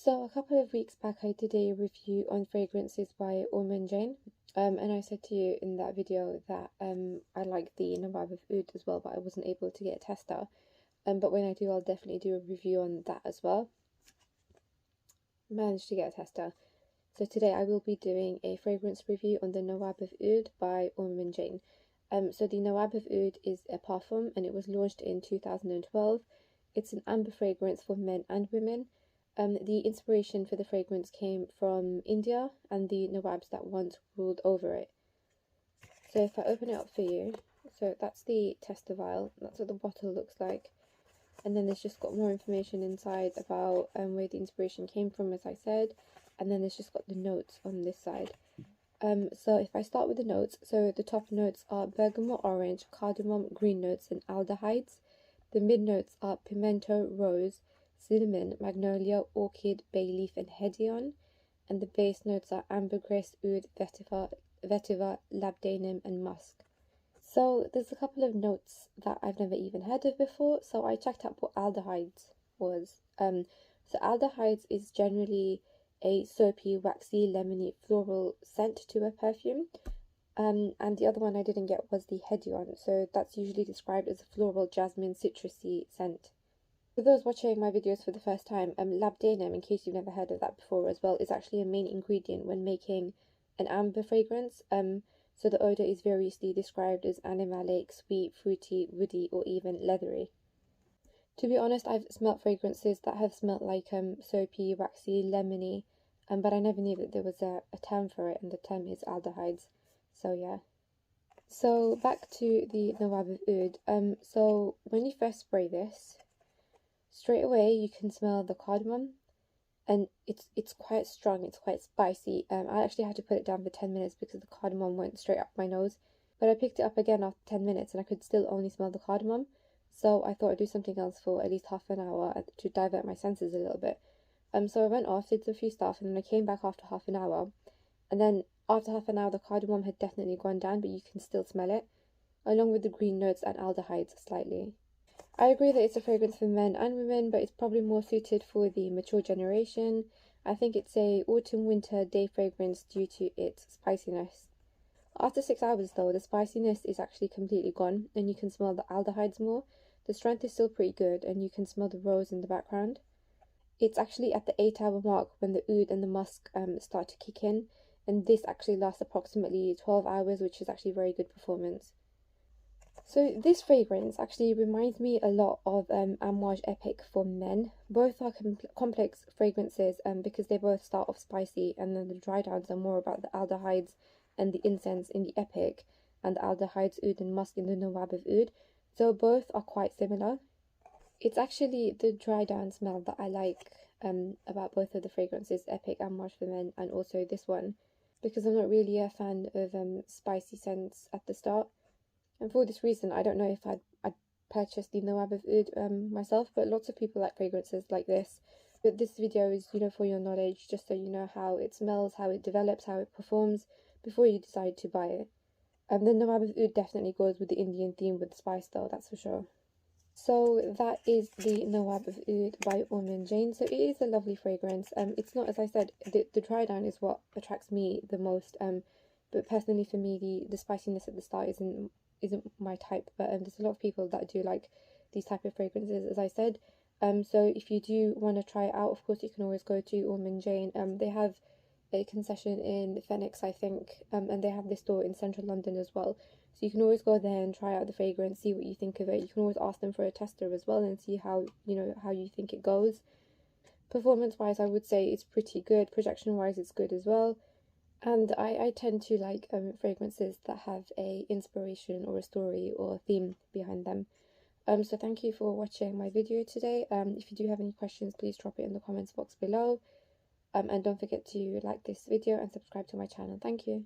So a couple of weeks back I did a review on fragrances by Ormonde, and I said to you in that video that I like the Nawab of Oud as well, but I wasn't able to get a tester. But when I do, I'll definitely do a review on that as well. Managed to get a tester. So today I will be doing a fragrance review on the Nawab of Oud by Ormonde. So the Nawab of Oud is a parfum and it was launched in 2012. It's an amber fragrance for men and women. The inspiration for the fragrance came from India and the Nawabs that once ruled over it. So if I open it up for you, so that's the tester vial, that's what the bottle looks like. And then there's just got more information inside about where the inspiration came from, as I said. And then there's just got the notes on this side. So if I start with the notes, so the top notes are bergamot orange, cardamom, green notes, and aldehydes. The mid notes are pimento, rose, cinnamon, magnolia, orchid, bay leaf, and hedion. And the base notes are ambergris, oud, vetiver, labdanum, and musk. So there's a couple of notes that I've never even heard of before, so I checked out what aldehydes was. So aldehydes is generally a soapy, waxy, lemony, floral scent to a perfume. And the other one I didn't get was the hedion, so that's usually described as a floral, jasmine, citrusy scent. For those watching my videos for the first time, labdanum, in case you've never heard of that before as well, is actually a main ingredient when making an amber fragrance. So the odour is variously described as animalic, sweet, fruity, woody, or even leathery. To be honest, I've smelt fragrances that have smelt like soapy, waxy, lemony, but I never knew that there was a term for it, and the term is aldehydes. So yeah. So back to the Nawab of Oud. So when you first spray this, straight away you can smell the cardamom, and it's quite strong, it's quite spicy. I actually had to put it down for 10 minutes because the cardamom went straight up my nose, but I picked it up again after 10 minutes and I could still only smell the cardamom. So I thought I'd do something else for at least half an hour to divert my senses a little bit. So I went off, did a few stuff, and then I came back after half an hour. And then after half an hour, the cardamom had definitely gone down, but you can still smell it, along with the green notes and aldehydes slightly. I agree that it's a fragrance for men and women, but it's probably more suited for the mature generation. I think it's a autumn-winter day fragrance due to its spiciness. After 6 hours though, the spiciness is actually completely gone, and you can smell the aldehydes more. The strength is still pretty good, and you can smell the rose in the background. It's actually at the 8-hour mark when the oud and the musk start to kick in, and this actually lasts approximately 12 hours, which is actually very good performance. So this fragrance actually reminds me a lot of Amouage Epic for men. Both are complex fragrances because they both start off spicy, and then the dry downs are more about the aldehydes and the incense in the Epic, and the aldehydes, oud and musk in the Nawab of Oud. So both are quite similar. It's actually the dry down smell that I like about both of the fragrances, Epic, Amouage for men, and also this one, because I'm not really a fan of spicy scents at the start. And for this reason, I don't know if I'd purchase the Nawab of Oud myself, but lots of people like fragrances like this. But this video is, for your knowledge, just so you know how it smells, how it develops, how it performs, before you decide to buy it. The Nawab of Oud definitely goes with the Indian theme with spice though, that's for sure. So that is the Nawab of Oud by Ormonde. So it is a lovely fragrance. It's not, as I said, the dry down is what attracts me the most. But personally for me, the spiciness at the start isn't my type, but there's a lot of people that do like these type of fragrances, as I said. So if you do want to try it out, of course you can always go to Ormonde. They have a concession in Phoenix, I think, and they have this store in central London as well, so you can always go there and try out the fragrance, see what you think of it. You can always ask them for a tester as well and see how you think it goes. Performance wise, I would say it's pretty good. Projection wise, it's good as well. And I tend to like fragrances that have a inspiration or a story or a theme behind them. So thank you for watching my video today. If you do have any questions, please drop it in the comments box below. And don't forget to like this video and subscribe to my channel. Thank you.